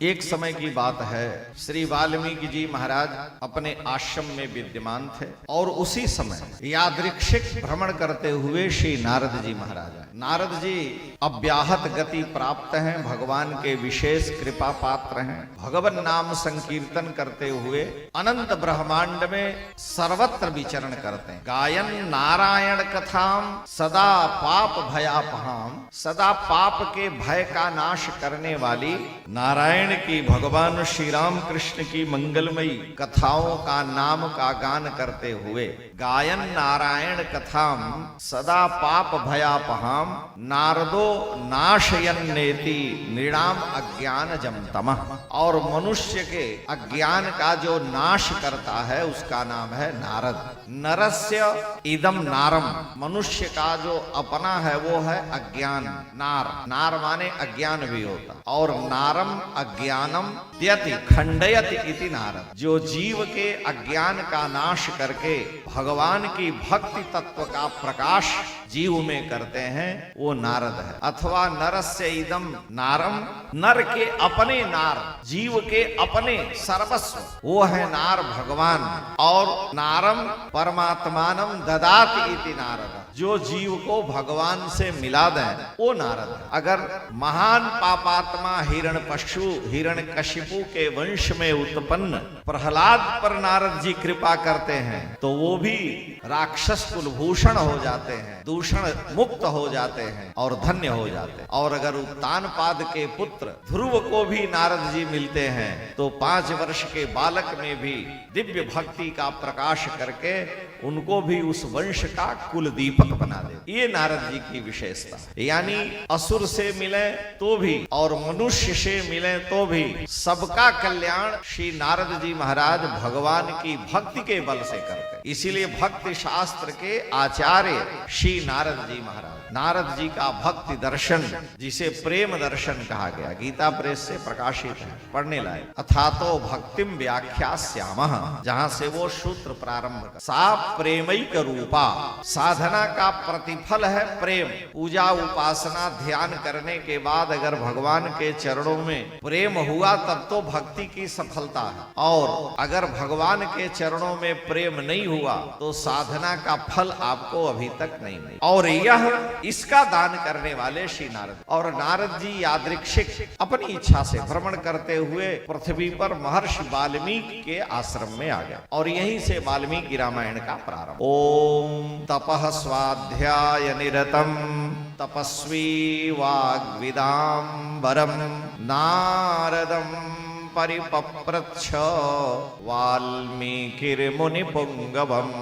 एक समय की बात है, श्री वाल्मीकि जी महाराज अपने आश्रम में विद्यमान थे और उसी समय यादृच्छिक भ्रमण करते हुए श्री नारद जी महाराज आए। नारद जी अव्याहत गति प्राप्त हैं, भगवान के विशेष कृपा पात्र हैं। भगवान नाम संकीर्तन करते हुए अनंत ब्रह्मांड में सर्वत्र विचरण करते हैं। गायन नारायण कथाम सदा पाप भयापहाम, सदा पाप के भय का नाश करने वाली नारायण की, भगवान श्री राम कृष्ण की मंगलमयी कथाओं का नाम का गान करते हुए गायन नारायण कथाम सदा पाप भयापहाम नारदो नाशयन्नेति नृणाम अज्ञान जमतमः। और मनुष्य के अज्ञान का जो नाश करता है उसका नाम है नारद। नरस्य इदम नारम, मनुष्य का जो अपना है वो है अज्ञान। नार, नार माने अज्ञान भी होता, और नारम अज्ञानम द्यति खंडयति इति नारद। जो जीव के अज्ञान का नाश करके भगवान की भक्ति तत्व का प्रकाश जीव में करते हैं वो नारद है। अथवा नरस्य इदम नारम, नर के अपने नार, जीव के अपने सर्वस्व, वो है नार भगवान। और नारम परमात्मानम ददाति इति नारद, जो जीव को भगवान से मिला दे वो नारद है। अगर महान पापात्मा हिरण्यकश्यपु हिरण्यकशिपु के वंश में उत्पन्न प्रहलाद पर नारद जी कृपा करते हैं तो वो भी राक्षस कुलभूषण हो जाते हैं, दूषण मुक्त हो जाते हैं और धन्य हो जाते हैं। और अगर उत्तानपाद के पुत्र ध्रुव को भी नारद जी मिलते हैं तो 5 वर्ष के बालक में भी दिव्य भक्ति का प्रकाश करके उनको भी उस वंश का कुल दीपक बना दे। ये नारद जी की विशेषता। यानी असुर से मिले तो भी और मनुष्य से मिले तो भी सबका कल्याण श्री नारद जी महाराज भगवान की भक्ति के बल से करते। इसीलिए भक्ति शास्त्र के आचार्य श्री नारद जी महाराज। नारद जी का भक्ति दर्शन, जिसे प्रेम दर्शन कहा गया, गीता प्रेस से प्रकाशित है, पढ़ने लायक। अथातो भक्तिम व्याख्यास्यामः, जहां से वो सूत्र प्रारंभ कर। सा प्रेमैक रूपा, साधना का प्रतिफल है प्रेम। पूजा उपासना ध्यान करने के बाद अगर भगवान के चरणों में प्रेम हुआ तब तो भक्ति की सफलता है, और अगर भगवान के चरणों में प्रेम नहीं हुआ तो साधना का फल आपको अभी तक नहीं मिला। और यह इसका दान करने वाले श्री नारद। और नारद जी यादृच्छिक अपनी इच्छा से भ्रमण करते हुए पृथ्वी पर महर्षि वाल्मीकि के आश्रम में आ गया और यहीं से वाल्मीकि रामायण का प्रारंभ। ओम तपः स्वाध्याय निरतम तपस्वी वाग्विदाम्बरम नारदम परिपप्रच्छ वाल्मीकिर्मुनिपुंगवम्।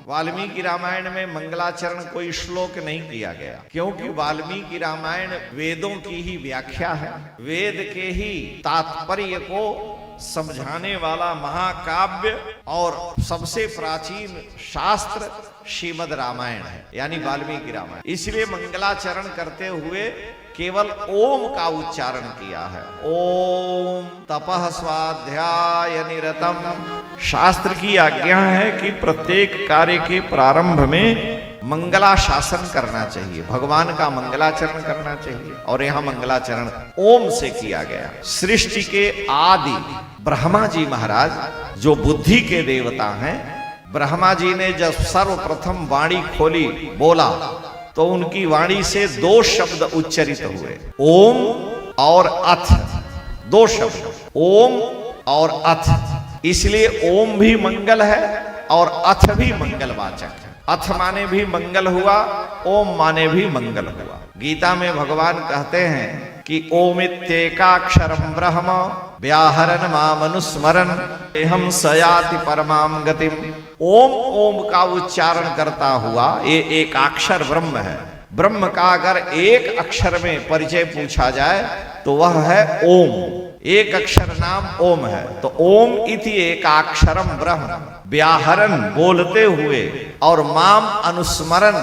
वाल्मीकि रामायण में मंगलाचरण कोई श्लोक नहीं किया गया, क्योंकि वाल्मीकि रामायण वेदों की ही व्याख्या है। वेद के ही तात्पर्य को समझाने वाला महाकाव्य और सबसे प्राचीन शास्त्र श्रीमद् रामायण है, यानी वाल्मीकि रामायण। इसलिए मंगलाचरण करते हुए केवल ओम का उच्चारण किया है। ओम तपः स्वाध्याय निरतम। शास्त्र की आज्ञा है कि प्रत्येक कार्य के प्रारंभ में मंगलाशासन करना चाहिए, भगवान का मंगलाचरण करना चाहिए, और यहाँ मंगलाचरण ओम से किया गया। सृष्टि के आदि ब्रह्मा जी महाराज जो बुद्धि के देवता हैं, ब्रह्मा जी ने जब सर्वप्रथम वाणी खोली, बोला, तो उनकी वाणी से 2 शब्द उच्चरित हुए, ओम और अथ। 2 शब्द, ओम और अथ। इसलिए ओम भी मंगल है और अथ भी मंगलवाचक है। अथ माने भी मंगल हुआ, ओम माने भी मंगल हुआ। गीता में भगवान कहते हैं कि ओमित्येकाक्षरम ब्रह्म व्याहरन मामनुस्मरन एहम सयाति परमाम गतिम। ओम ओम का उच्चारण करता हुआ ये एक अक्षर ब्रह्म है। ब्रह्म का अगर एक अक्षर में परिचय पूछा जाए तो वह है ओम। एक अक्षर नाम ओम है, तो ओम इति एकाक्षरम ब्रह्म व्याहरन बोलते हुए और माम अनुस्मरण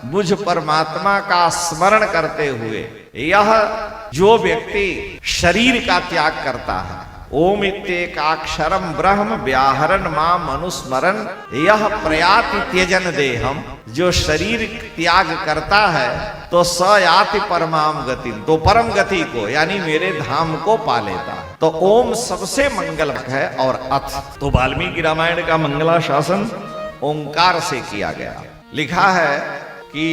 मुझ परमात्मा का स्मरण करते हुए। यह जो व्यक्ति शरीर का त्याग करता है ओम इत्येकाक्षरम ब्रह्म व्याहरण मां मनुस्मरण यह प्रयाति त्यजन देहम, जो शरीर त्याग करता है तो स याति परमाम गति, तो परम गति को यानी मेरे धाम को पा लेता है। तो ओम सबसे मंगलक है। और अथ, तो वाल्मीकि रामायण का मंगला शासन ओंकार से किया गया। लिखा है कि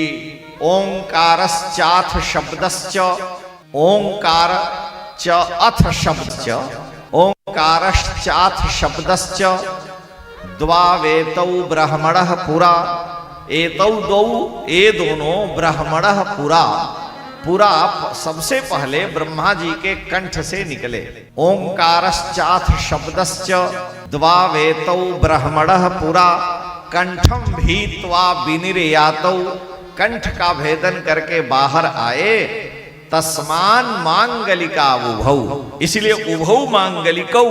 ओंकारश्चाथ शब्दश्च, ओंकार च अथ शब्दश्च, ओंकारश्चाथ शब्दश्च द्वावेतौ ब्रह्मणः पुरा, एतौ दौ ये दोनों ब्रह्मणः पुरा, पुरा सबसे पहले ब्रह्मा जी के कंठ से निकले। ओंकारश्चाथ शब्दश्च द्वावेतौ ब्रह्मणः पुरा, कंठम भीत्वा विनिर्यातौ, कंठ का भेदन करके बाहर आए। तस्मान मांगलिका उभौ, इसलिए उभौ मांगलिकौ,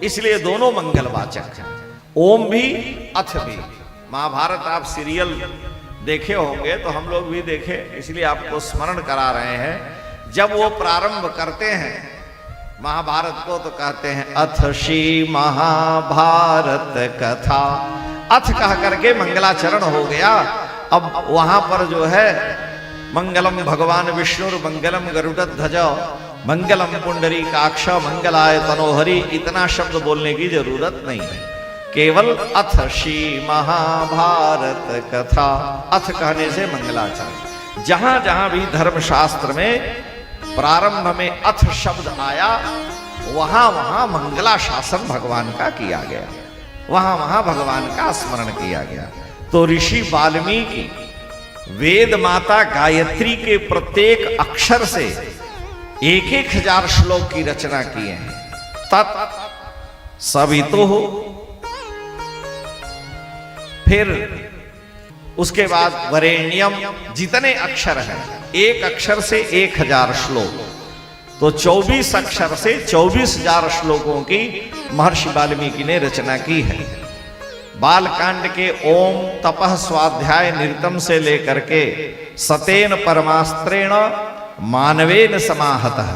इसलिए दोनों मंगलवाचक हैं। ओम भी अथ भी। महाभारत आप सीरियल देखे होंगे तो हम लोग भी देखे, इसलिए आपको स्मरण करा रहे हैं। जब वो प्रारंभ करते हैं महाभारत को तो कहते हैं अथ श्री महाभारत कथा, अथ कह करके मंगलाचरण हो गया। अब वहां पर जो है मंगलम भगवान विष्णु मंगलम गरुड़ध्वज मंगलम पुंडरीकाक्ष मंगलाय तनोहरि, इतना शब्द बोलने की जरूरत नहीं है, केवल अथ श्री महाभारत कथा, अथ कहने से मंगलाचरण। जहां जहां भी धर्मशास्त्र में प्रारंभ में अथ शब्द आया वहां वहां मंगला शासन भगवान का किया गया, वहां वहां भगवान का स्मरण किया गया। तो ऋषि वाल्मीकि वेद माता गायत्री के प्रत्येक अक्षर से 1000 श्लोक की रचना किए हैं। तत् सवितो हो, फिर उसके बाद वरेण्यम, जितने अक्षर हैं एक अक्षर से 1000 श्लोक, तो 24 अक्षर से 24,000 श्लोकों की महर्षि वाल्मीकि ने रचना की है। बालकांड के ओम तपः स्वाध्याय निरतम से लेकर के सतेन परमास्त्रेण मानवेन समाहतः,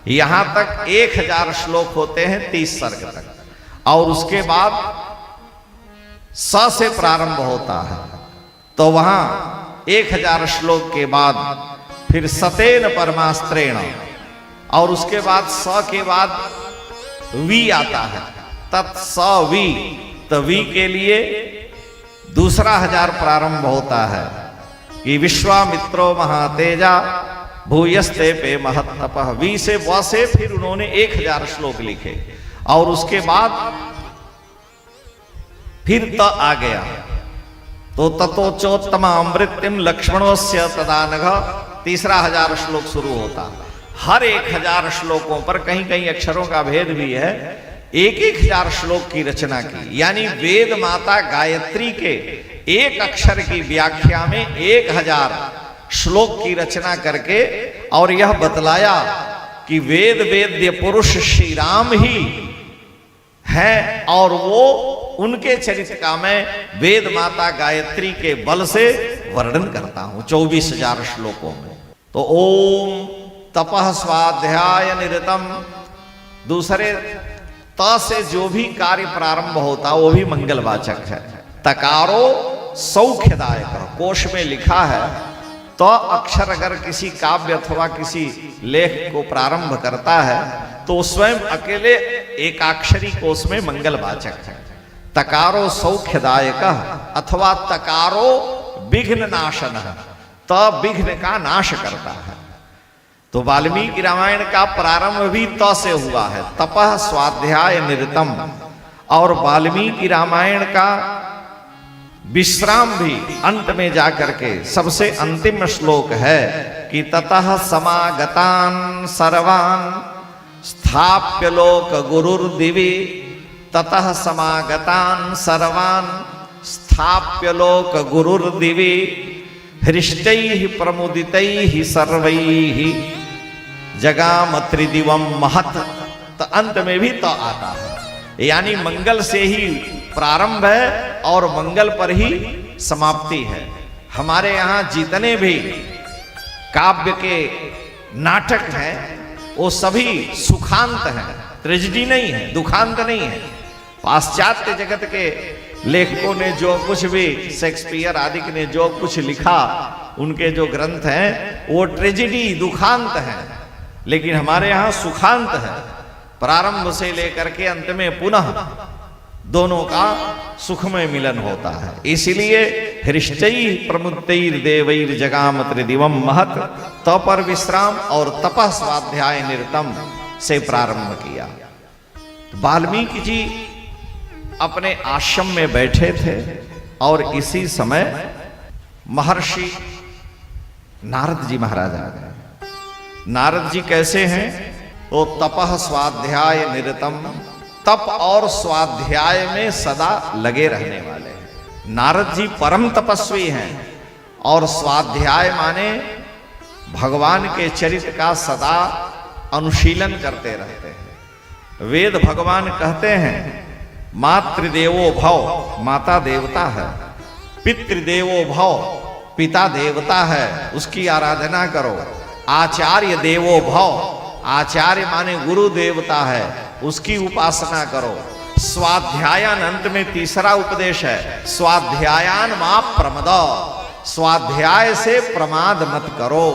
यहां तक 1000 श्लोक होते हैं 30 सर्ग तक, और उसके बाद स से प्रारंभ होता है। तो वहां 1000 श्लोक के बाद फिर सतेन परमास्त्रेण, और उसके बाद स के बाद वी आता है, तत्स वी, तो वी के लिए दूसरा 1000 प्रारंभ होता है कि विश्वामित्रो महातेजा भूयस्ते पे महत्तपः, वी से व से फिर उन्होंने 1000 श्लोक लिखे, और उसके बाद फिर त आ गया। तो ततोचोत्तम अमृत्यम लक्ष्मणोस्य तदानघ, तीसरा 1000 श्लोक शुरू होता। हर 1000 श्लोकों पर कहीं कहीं अक्षरों का भेद भी है, 1000 श्लोक की रचना की, यानी वेद माता गायत्री के एक अक्षर की व्याख्या में 1000 श्लोक की रचना करके, और यह बतलाया कि वेद वेद्य पुरुष श्री राम ही हैं, और वो उनके चरित्र का मैं वेद माता गायत्री के बल से वर्णन करता हूं 24,000 श्लोकों में। तो ओम तपः स्वाध्याय निरतम, दूसरे त से जो भी कार्य प्रारंभ होता वो भी मंगलवाचक है। तकारो सौख्यदायक, कोश में लिखा है तो अक्षर अगर किसी काव्य अथवा किसी लेख को प्रारंभ करता है तो स्वयं अकेले एकाक्षरी कोश में मंगलवाचक है। तकारो सौख्यदायक अथवा तकारो विघ्न नाशन, त विघ्न का नाश करता है। तो वाल्मीकि रामायण का प्रारंभ भी त से हुआ है, तपः स्वाध्याय निरतम, और वाल्मीकि रामायण का विश्राम भी अंत में जाकर के सबसे अंतिम श्लोक है कि ततः समागतान सर्वान स्थाप्य लोक गुरुर्दिवि, ततः समागतान सर्वान स्थाप्य लोक गुरुर्दिवि, हृष्टैः प्रमुदितैः सर्वैः जगाम त्रिदिवम महत। तो अंत में भी तो आता है, यानी मंगल से ही प्रारंभ है और मंगल पर ही समाप्ति है। हमारे यहाँ जितने भी काव्य के नाटक हैं वो सभी सुखांत हैं, ट्रेजिडी नहीं है, दुखांत नहीं है। पाश्चात्य जगत के लेखकों ने जो कुछ भी, शेक्सपियर आदि ने जो कुछ लिखा, उनके जो ग्रंथ हैं वो ट्रेजिडी, दुखांत है। लेकिन हमारे यहां सुखांत है। प्रारंभ से लेकर के अंत में पुनः दोनों का सुखमय मिलन होता है। इसलिए हृष्टै प्रमुद्दैर देवैर जगाम त्रिदिवम महत, तपर विश्राम और तपः स्वाध्याय निरतम से प्रारंभ किया। वाल्मीकि जी अपने आश्रम में बैठे थे और इसी समय महर्षि नारद जी महाराज आ गए। नारद जी कैसे हैं? वो तपः स्वाध्याय निरतम, तप और स्वाध्याय में सदा लगे रहने वाले हैं। नारद जी परम तपस्वी हैं और स्वाध्याय माने भगवान के चरित्र का सदा अनुशीलन करते रहते हैं। वेद भगवान कहते हैं मातृदेवो भव, माता देवता है। पितृदेवो भव, पिता देवता है, उसकी आराधना करो। आचार्य देवो भव, आचार्य माने गुरु देवता है, उसकी उपासना करो। स्वाध्यायान, अंत में तीसरा उपदेश है, स्वाध्यायान मा प्रमद, स्वाध्याय से प्रमाद मत करो।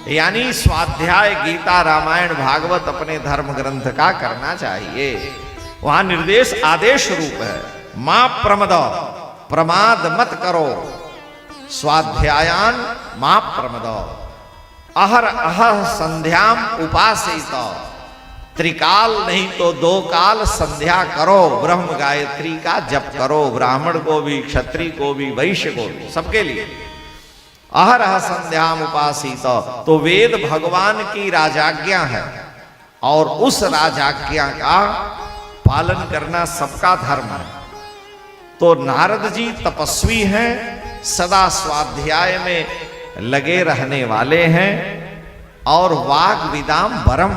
यानी स्वाध्याय गीता, रामायण, भागवत अपने धर्म ग्रंथ का करना चाहिए। वहां निर्देश आदेश रूप है, मां प्रमद, प्रमाद मत करो। स्वाध्यायान मां प्रमद, अहर अहर संध्याम उपासित, त्रिकाल नहीं तो 2 काल संध्या करो। ब्रह्म गायत्री का जप करो, ब्राह्मण को भी, क्षत्रिय को भी, वैश्य को भी, सबके लिए अहर अहर संध्याम उपासित। तो वेद भगवान की राजाज्ञा है और उस राजाज्ञा का पालन करना सबका धर्म है। तो नारद जी तपस्वी हैं, सदा स्वाध्याय में लगे रहने वाले हैं और वाग विदाम वरम,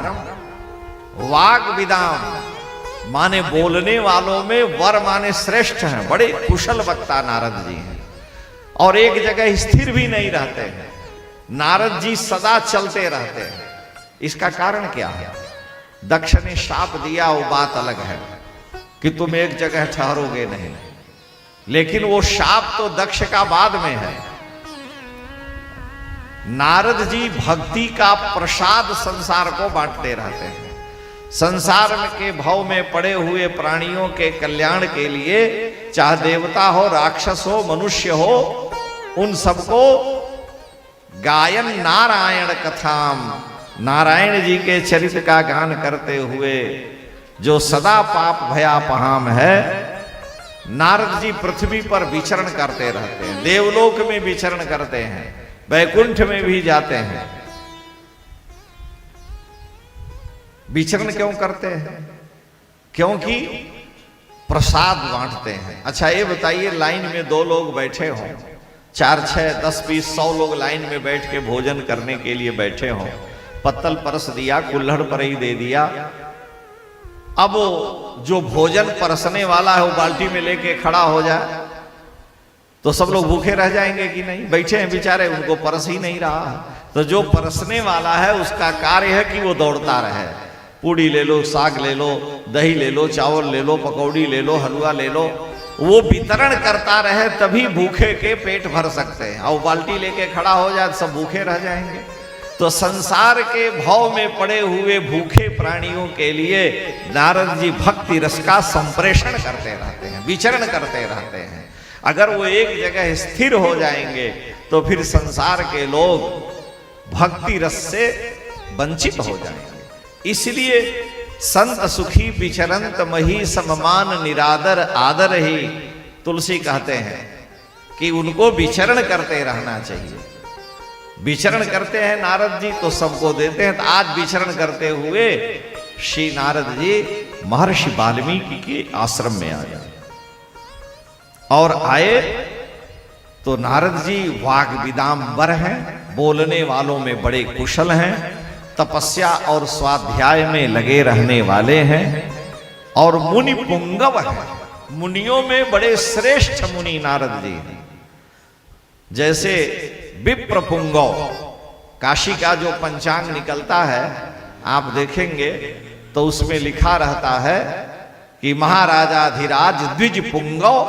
वाग विदाम माने बोलने वालों में, वर माने श्रेष्ठ हैं, बड़े कुशल वक्ता नारद जी हैं और एक जगह स्थिर भी नहीं रहते हैं। नारद जी सदा चलते रहते हैं। इसका कारण क्या है? दक्ष ने शाप दिया, वो बात अलग है कि तुम एक जगह ठहरोगे नहीं, लेकिन वो शाप तो दक्ष का बाद में है। नारद जी भक्ति का प्रसाद संसार को बांटते रहते हैं। संसार के भव में पड़े हुए प्राणियों के कल्याण के लिए, चाहे देवता हो, राक्षस हो, मनुष्य हो, उन सबको गायन नारायण कथाम, नारायण जी के चरित्र का गान करते हुए जो सदा पाप भयापहाम है, नारद जी पृथ्वी पर विचरण करते रहते हैं। देवलोक में विचरण करते हैं, वैकुंठ में भी जाते हैं। विचरण क्यों करते हैं? क्योंकि प्रसाद बांटते हैं। अच्छा ये बताइए, लाइन में 2 लोग बैठे हों, 4, 6, 10, 20, 100 लोग लाइन में बैठ के भोजन करने के लिए बैठे हों, पत्तल परस दिया, कुल्हड़ पर ही दे दिया। अब जो भोजन परसने वाला है वो बाल्टी में लेके खड़ा हो जाए तो सब लोग भूखे रह जाएंगे कि नहीं? बैठे हैं बेचारे, उनको परस ही नहीं रहा। तो जो परसने वाला है उसका कार्य है कि वो दौड़ता रहे। पूड़ी ले लो, साग ले लो, दही ले लो, चावल ले लो, पकौड़ी ले लो, हलवा ले लो, वो वितरण करता रहे, तभी भूखे के पेट भर सकते हैं। और बाल्टी लेके खड़ा हो जाए सब भूखे रह जाएंगे। तो संसार के भाव में पड़े हुए भूखे प्राणियों के लिए नारद जी भक्ति रस का संप्रेषण करते रहते हैं, विचरण करते रहते हैं। अगर वो एक जगह स्थिर हो जाएंगे तो फिर संसार के लोग भक्ति रस से वंचित हो जाएंगे। इसलिए संत सुखी विचरंत मही सममान निरादर आदर ही, तुलसी कहते हैं कि उनको विचरण करते रहना चाहिए। विचरण करते हैं नारद जी तो सबको देते हैं। तो आज विचरण करते हुए श्री नारद जी महर्षि वाल्मीकि के आश्रम में आ गए और आए तो नारद जी वाग विदाम्बर हैं, बोलने वालों में बड़े कुशल हैं, तपस्या और स्वाध्याय में लगे रहने वाले हैं और मुनि पुंगव हैं, मुनियों में बड़े श्रेष्ठ मुनि नारद जी हैं। जैसे विप्र पुंगव, काशी का जो पंचांग निकलता है आप देखेंगे तो उसमें लिखा रहता है कि महाराजाधिराज द्विज पुंगव,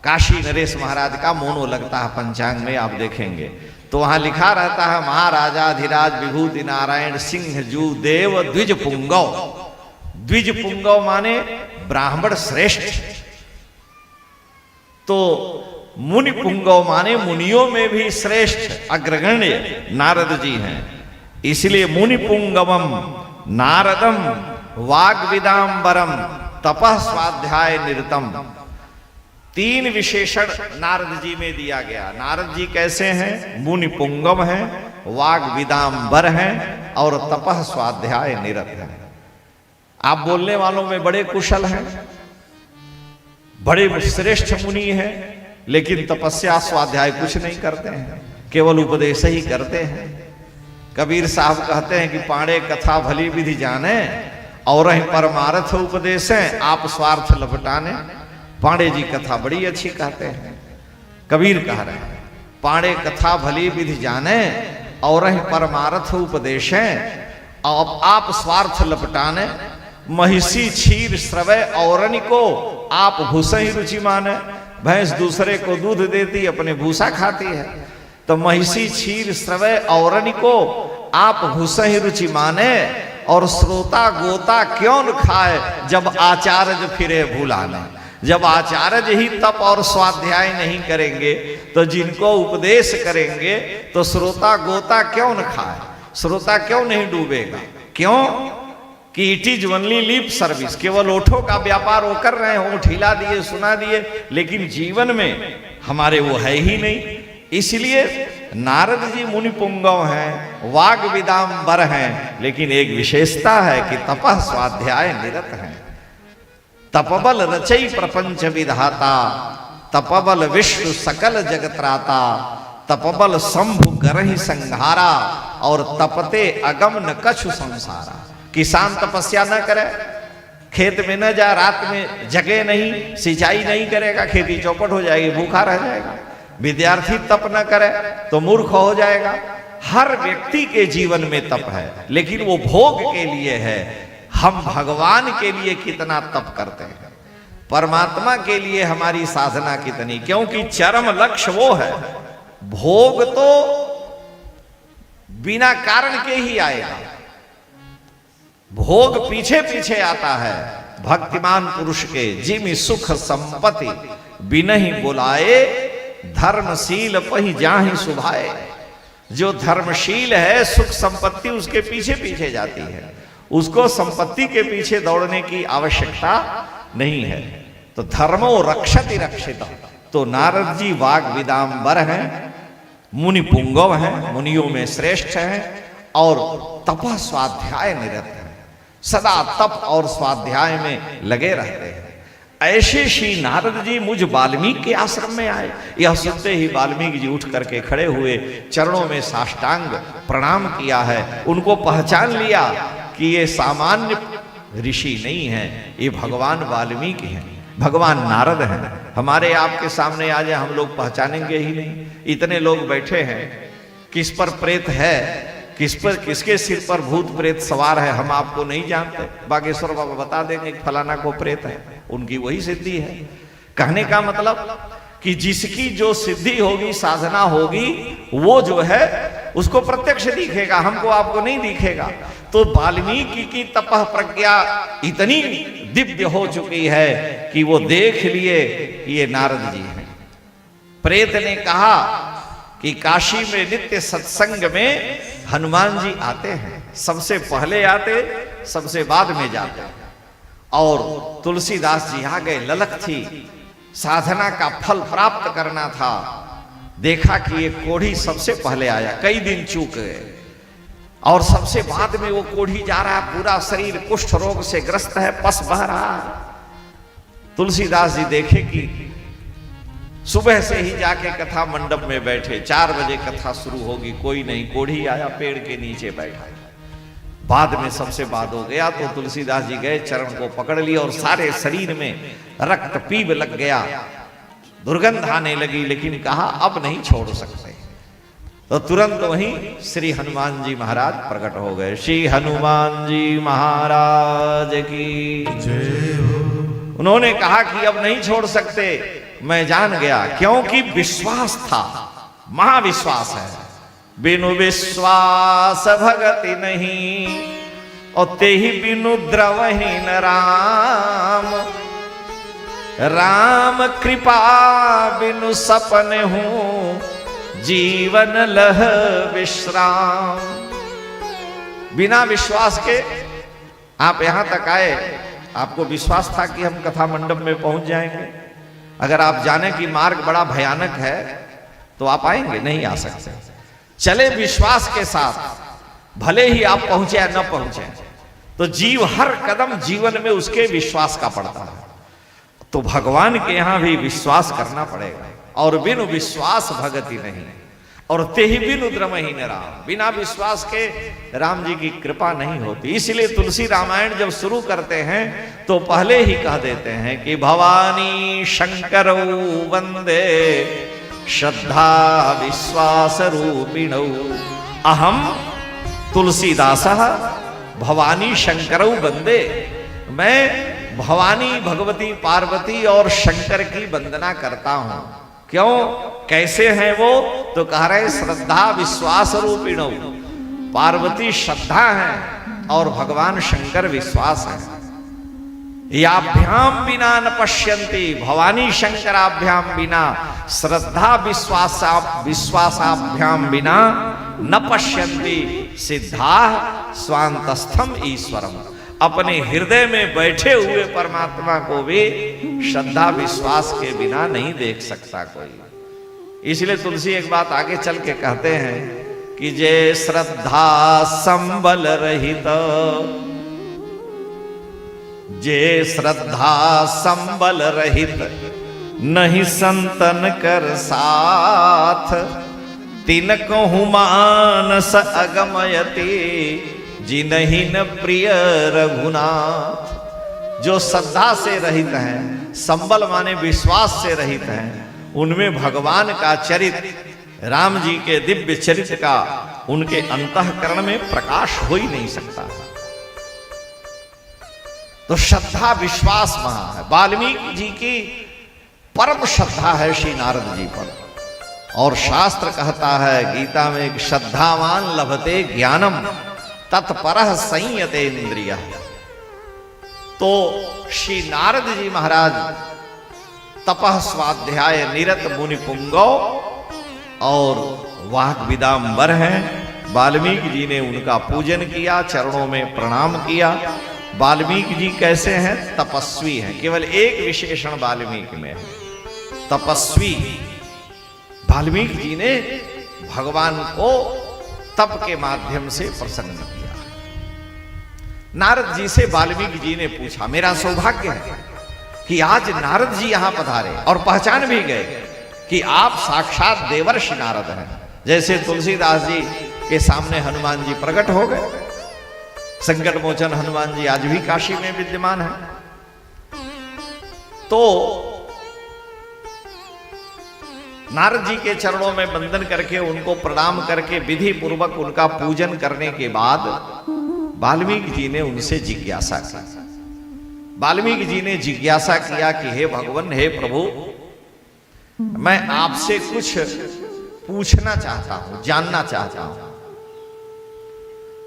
काशी नरेश महाराज का मोनो लगता है पंचांग में, आप देखेंगे तो वहां लिखा रहता है महाराजाधिराज विभूति नारायण सिंह जू देव द्विज पुंगव। द्विज पुंगव माने ब्राह्मण श्रेष्ठ, तो मुनि पुंगव माने मुनियों में भी श्रेष्ठ अग्रगण्य नारद जी हैं। इसलिए मुनि पुंगवम नारदम वाग्विदाम्बरम तपः स्वाध्याय निरतम, 3 विशेषण नारद जी में दिया गया। नारद जी कैसे हैं? मुनि पुंगव हैं, वाग्विदाम्बर हैं और तपः स्वाध्याय निरत हैं। आप बोलने वालों में बड़े कुशल हैं, बड़े श्रेष्ठ मुनि हैं, लेकिन तपस्या स्वाध्याय कुछ नहीं करते हैं, केवल उपदेश ही करते हैं। कबीर साहब कहते हैं कि पांडे कथा भली विधि जाने और परमार्थ उपदेशें, आप स्वार्थ लपटाने। पांडे जी कथा बड़ी अच्छी कहते हैं, कबीर कह रहे हैं पांडे कथा भली विधि जाने और परमार्थ उपदेशें, आप स्वार्थ लपटाने। महिषी क्षीर श्रवय औरनि को आप भूसा ही रुचि माने। भैंस दूसरे को दूध देती, अपने भूसा खाती है, तो महिषी क्षीर श्रवय औरनि को आप भूसा ही रुचि माने। और श्रोता गोता क्यों न खाए जब आचार्य फिरे भूलाने। जब आचार्य ही तप और स्वाध्याय नहीं करेंगे तो जिनको उपदेश करेंगे तो श्रोता गोता क्यों न खाए, श्रोता क्यों नहीं डूबेगा? क्यों कि it is only lip service, केवल ओठों का व्यापार वो कर रहे हैं, ओठ हिला दिए सुना दिए, लेकिन जीवन में हमारे वो है ही नहीं। इसलिए नारद जी मुनि पुंगव हैं, वाग विदाम्बर हैं, लेकिन एक विशेषता है कि तपः स्वाध्याय निरत हैं। तपबल रचई प्रपंच विधाता, तपबल विश्व सकल जगत्राता, तपबल शंभु करहि संहारा, और तपते अगम न कछु संसारा। किसान तपस्या न करे, खेत में न जा, रात में जगे नहीं, सिंचाई नहीं करेगा, खेती चौपट हो जाएगी, भूखा रह जाएगा। विद्यार्थी तप न करे तो मूर्ख हो जाएगा। हर व्यक्ति के जीवन में तप है, लेकिन वो भोग के लिए है। हम भगवान के लिए कितना तप करते हैं, परमात्मा के लिए हमारी साधना कितनी, क्योंकि चरम लक्ष्य वो है। भोग तो बिना कारण के ही आएगा, भोग पीछे पीछे आता है। भक्तिमान पुरुष के जिमि सुख संपत्ति बिनहि बुलाए, धर्मशील पहि जाहि सुभाए। जो धर्मशील है, सुख संपत्ति उसके पीछे पीछे जाती है, उसको संपत्ति के पीछे दौड़ने की आवश्यकता नहीं है। तो धर्मो रक्षति रक्षित। तो नारद जी वाग विदाम्बर हैं, मुनि पुंगव हैं, मुनियों में श्रेष्ठ हैं, और तप स्वाध्याय निरत हैं, सदा तप और स्वाध्याय में लगे रहते हैं। ऐसे श्री नारद जी मुझ वाल्मीकि के आश्रम में आए। यह सुनते ही वाल्मीकि जी उठ करके खड़े हुए, चरणों में साष्टांग प्रणाम किया है। उनको पहचान लिया कि ये सामान्य ऋषि नहीं हैं, ये भगवान वाल्मीकि हैं, भगवान नारद हैं। हमारे आपके सामने आ जाए, हम लोग पहचानेंगे ही नहीं। इतने लोग बैठे हैं, किस पर प्रेत है, किस पर, किसके सिर पर भूत प्रेत सवार है, हम आपको नहीं जानते। बागेश्वर बाबा बता देंगे कि फलाना को प्रेत है, उनकी वही सिद्धि है। कहने का मतलब कि जिसकी जो सिद्धि होगी, साधना होगी, वो जो है उसको प्रत्यक्ष दिखेगा, हमको आपको नहीं दिखेगा। तो वाल्मीकि की तपः प्रज्ञा इतनी दिव्य हो चुकी है कि वो देख लिए कि ये नारद जी हैं। प्रेत ने कहा कि काशी में नित्य सत्संग में हनुमान जी आते हैं, सबसे पहले आते, सबसे बाद में जाते। और तुलसीदास जी आ गए, ललक थी, साधना का फल प्राप्त करना था। देखा कि ये कोढ़ी सबसे पहले आया, कई दिन चूक गए, और सबसे बाद में वो कोढ़ी जा रहा है, पूरा शरीर कुष्ठ रोग से ग्रस्त है, पस बह रहा है। तुलसीदास जी देखे कि सुबह से ही जाके कथा मंडप में बैठे, 4 बजे कथा शुरू होगी, कोई नहीं, कोढ़ी आया पेड़ के नीचे बैठा। बाद में सबसे बाद हो गया तो तुलसीदास जी गए, चरण को पकड़ लिया और सारे शरीर में रक्त पीब लग गया, दुर्गंध आने लगी, लेकिन कहा अब नहीं छोड़ सकते। तो तुरंत वहीं श्री हनुमान जी महाराज प्रकट हो गए। श्री हनुमान जी महाराज की जय हो। उन्होंने कहा कि अब नहीं छोड़ सकते, मैं जान गया, क्योंकि विश्वास था, महाविश्वास है। बिनु विश्वास भगति नहीं, और ते ही बिनु द्रवहीन राम। राम कृपा बिनु सपन हूं, जीवन लह विश्राम। बिना विश्वास के आप यहां तक आए, आपको विश्वास था कि हम कथा मंडप में पहुंच जाएंगे। अगर आप जाने कि मार्ग बड़ा भयानक है तो आप आएंगे? नहीं आ सकते। चले विश्वास के साथ, भले ही आप पहुंचे या न पहुंचे, तो जीव हर कदम जीवन में उसके विश्वास का पड़ता है। तो भगवान के यहां भी विश्वास करना पड़ेगा। और बिनु विश्वास भगति नहीं, और ते ही बिनु द्रमहीन राम। बिना विश्वास के राम जी की कृपा नहीं होती। इसलिए तुलसी रामायण जब शुरू करते हैं तो पहले ही कह देते हैं कि भवानी शंकरौ वंदे श्रद्धा विश्वास रूपिणौ। अहम तुलसीदासः भवानी शंकरौ वंदे। मैं भवानी भगवती पार्वती और शंकर की वंदना करता हूं। क्यों? कैसे हैं वो? तो कह रहे श्रद्धा विश्वास रूपिणौ। पार्वती श्रद्धा है और भगवान शंकर विश्वास है। याभ्याम बिना न पश्यन्ति, भवानी शंकराभ्याम बिना, श्रद्धा विश्वासाभ्याम बिना न पश्यन्ति सिद्धा स्वांतस्थम ईश्वरम। अपने हृदय में बैठे हुए परमात्मा को भी श्रद्धा विश्वास के बिना नहीं देख सकता कोई। इसलिए तुलसी एक बात आगे चल के कहते हैं कि जे श्रद्धा संबल रहित, जे श्रद्धा संबल रहित, नहीं संतन कर साथ। तिनको मानस अगमयति, जिनहि न प्रिय रघुनाथ। जो श्रद्धा से रहित हैं, संबल माने विश्वास से रहित हैं, उनमें भगवान का चरित्र, राम जी के दिव्य चरित्र का उनके अंतःकरण में प्रकाश हो ही नहीं सकता। तो श्रद्धा विश्वास वहां है। वाल्मीकि जी की परम श्रद्धा है श्री नारद जी पर। और शास्त्र कहता है गीता में, श्रद्धावान लभते ज्ञानम तत्परः संयते इंद्रिय। तो श्री नारद जी महाराज तपः स्वाध्याय निरत मुनि पुंगव और वाक विदाम्बर हैं। वाल्मीकि जी ने उनका पूजन किया, चरणों में प्रणाम किया। वाल्मीकि जी कैसे हैं? तपस्वी हैं। केवल एक विशेषण वाल्मीकि में है, तपस्वी। वाल्मीकि जी ने भगवान को तप के माध्यम से प्रसन्न किया। नारद जी से वाल्मीकि जी ने पूछा, मेरा सौभाग्य है कि आज नारद जी यहां पधारे, और पहचान भी गए कि आप साक्षात देवर्षि नारद हैं। जैसे तुलसीदास जी के सामने हनुमान जी प्रकट हो गए, संकट मोचन हनुमान जी आज भी काशी में विद्यमान है। तो नारद जी के चरणों में वंदन करके, उनको प्रणाम करके, विधि पूर्वक उनका पूजन करने के बाद वाल्मीकि जी ने उनसे जिज्ञासा की। वाल्मीकि जी ने जिज्ञासा किया कि हे भगवान, हे प्रभु, मैं आपसे कुछ पूछना चाहता हूं, जानना चाहता हूं।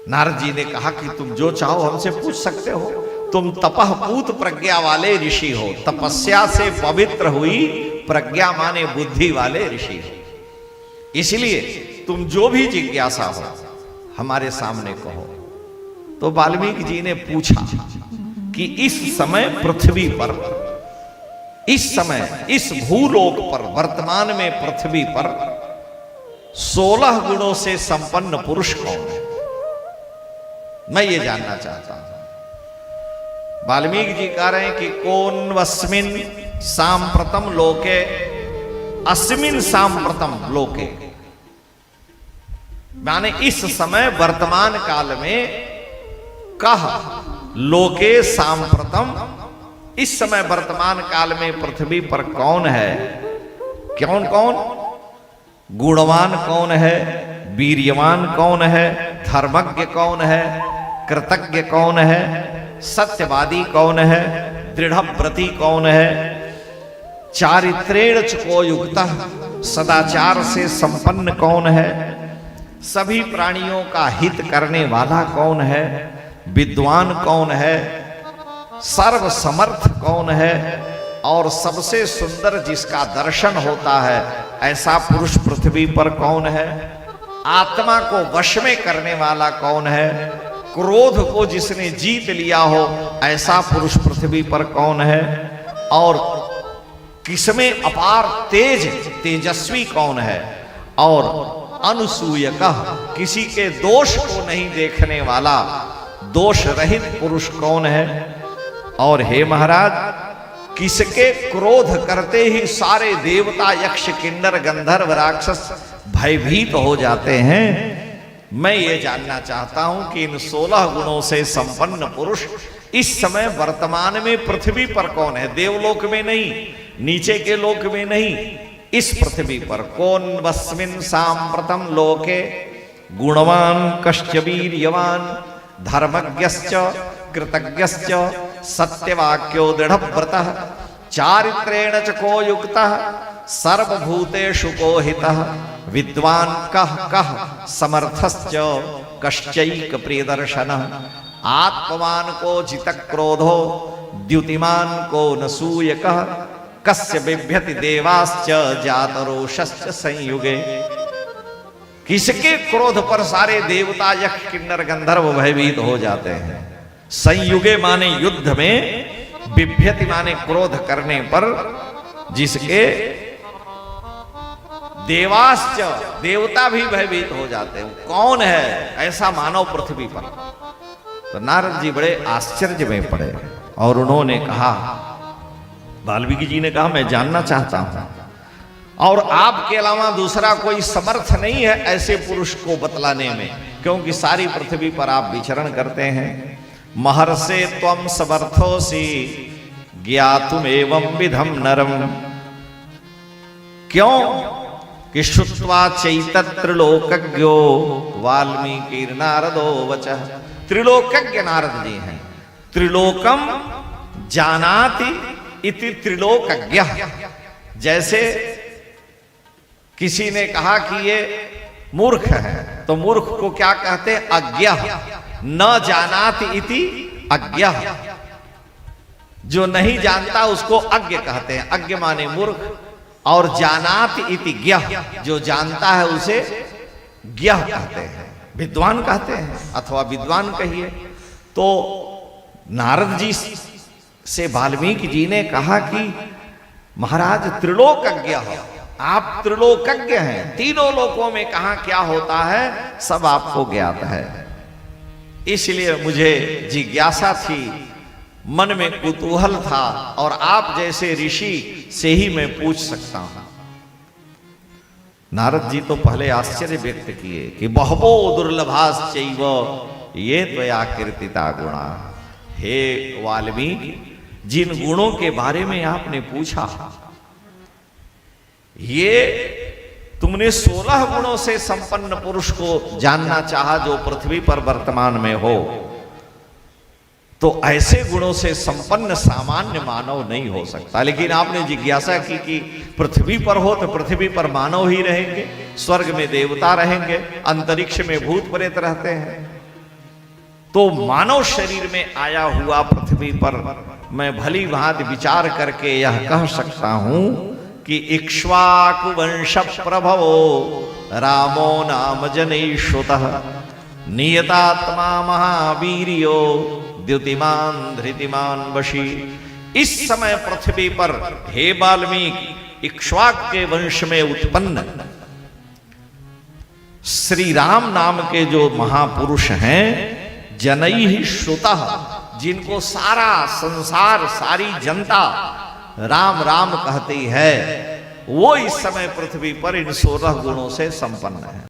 नारद जी ने कहा कि तुम जो चाहो हमसे पूछ सकते हो। तुम तपःपूत प्रज्ञा वाले ऋषि हो, तपस्या से पवित्र हुई प्रज्ञा माने बुद्धि वाले ऋषि हो। इसलिए तुम जो भी जिज्ञासा हो हमारे सामने कहो। तो वाल्मीकि जी ने पूछा कि इस समय पृथ्वी पर, इस समय इस भूलोक पर, वर्तमान में पृथ्वी पर 16 गुणों से संपन्न पुरुष कौन है? मैं ये जानना चाहता हूं। वाल्मीकि जी कह रहे हैं कि कौन वस्मिन सांप्रतम लोके अस्मिन सांप्रतम लोके, माने इस समय वर्तमान काल में, कह लोके सांप्रतम, इस समय वर्तमान काल में पृथ्वी पर कौन है? कौन कौन? गुणवान कौन है? वीर्यवान कौन है, धर्मज्ञ कौन है, कृतज्ञ कौन है, सत्यवादी कौन है, दृढ़व्रती कौन है, चारित्रेण चको युक्तः, सदाचार से संपन्न कौन है, सभी प्राणियों का हित करने वाला कौन है, विद्वान कौन है, सर्वसमर्थ कौन है, और सबसे सुंदर जिसका दर्शन होता है ऐसा पुरुष पृथ्वी पर कौन है, आत्मा को वश में करने वाला कौन है, क्रोध को जिसने जीत लिया हो ऐसा पुरुष पृथ्वी पर कौन है, और किसमें अपार तेजस्वी कौन है, और अनसूयकः किसी के दोष को नहीं देखने वाला दोष रहित पुरुष कौन है। और हे महाराज, किसके क्रोध करते ही सारे देवता यक्ष किन्नर गंधर्व राक्षस भयभीत हो जाते हैं, मैं ये जानना चाहता हूं कि इन 16 गुणों से संपन्न पुरुष इस समय वर्तमान में पृथ्वी पर कौन है। देवलोक में नहीं, नीचे के लोक में नहीं, इस पृथ्वी पर कौन। वस्मिन् सांप्रतम लोके गुणवान कश्च वीर्यवान धर्मज्ञश्च कृतज्ञश्च सत्यवाक्यो दृढ़व्रतः चारित्रेण चको युक्तः सर्वभूतेषु को हितः विद्वान कः कः समर्थश्च कश्चैक प्रियदर्शनः आत्मवान को जित क्रोधो द्युतिमान को नसूयकः कस्य बिभ्यति देवाश्च जातरोषश्च संयुगे। किसके क्रोध पर सारे देवता यक्ष किन्नर गंधर्व भयभीत हो जाते हैं। संयुगे माने युद्ध में, बिभ्यति माने क्रोध करने पर, जिसके देवाश्च देवता भी भयभीत हो जाते हैं। कौन है ऐसा मानव पृथ्वी पर। तो नारद जी बड़े आश्चर्य में पड़े और उन्होंने कहा, वाल्मीकि जी ने कहा मैं जानना चाहता हूं, और आपके अलावा दूसरा कोई समर्थ नहीं है ऐसे पुरुष को बतलाने में, क्योंकि सारी पृथ्वी पर आप विचरण करते हैं। महर्षे त्वं समर्थोसि ज्ञातुम एवं विधम नरम। क्यों कि श्रुत्वा चैतत्रिलोकज्ञो वाल्मीकि नारदो वचः। त्रिलोकज्ञ नारद जी हैं। त्रिलोकम जानाति इति त्रिलोकज्ञ। जैसे किसी ने कहा कि ये मूर्ख है, तो मूर्ख को क्या कहते हैं? अज्ञ। न जानाति इति अज्ञ। जो नहीं जानता उसको अज्ञ कहते हैं। अज्ञ माने मूर्ख, और जानाति इति ज्ञ, जो जानता है उसे ज्ञ कहते हैं, विद्वान कहते हैं, अथवा विद्वान कहिए। तो नारद जी से वाल्मीकि जी ने कहा कि महाराज त्रिलोकज्ञ हो, आप त्रिलोकज्ञ हैं, तीनों लोकों में कहां क्या होता है सब आपको ज्ञात है। इसलिए मुझे जिज्ञासा थी, मन में कुतूहल था, और आप जैसे ऋषि से ही मैं पूछ सकता हूं। नारद जी तो पहले आश्चर्य व्यक्त किए कि बहवो दुर्लभाश्चैव ये त्वया कीर्तिता गुणा। हे वाल्मीकि, जिन गुणों के बारे में आपने पूछा, ये तुमने 16 गुणों से संपन्न पुरुष को जानना चाहा जो पृथ्वी पर वर्तमान में हो, तो ऐसे गुणों से संपन्न सामान्य मानव नहीं हो सकता। लेकिन आपने जिज्ञासा की कि पृथ्वी पर हो तो पृथ्वी पर मानव ही रहेंगे, स्वर्ग में देवता रहेंगे, अंतरिक्ष में भूत प्रेत रहते हैं। तो मानव शरीर में आया हुआ पृथ्वी पर मैं भली भांति विचार करके यह कह सकता हूं कि इक्ष्वाकु वंश प्रभवो रामो नाम जनैश्रुतः नियतात्मा महावीर्यो द्युतिमान धृतिमान वशी। इस समय पृथ्वी पर हे वाल्मीकि इक्ष्वाक के वंश में उत्पन्न श्री राम नाम के जो महापुरुष हैं, जनैः श्रुतः, जिनको सारा संसार सारी जनता राम राम कहती है, वो इस समय पृथ्वी पर इन 16 गुणों से संपन्न है।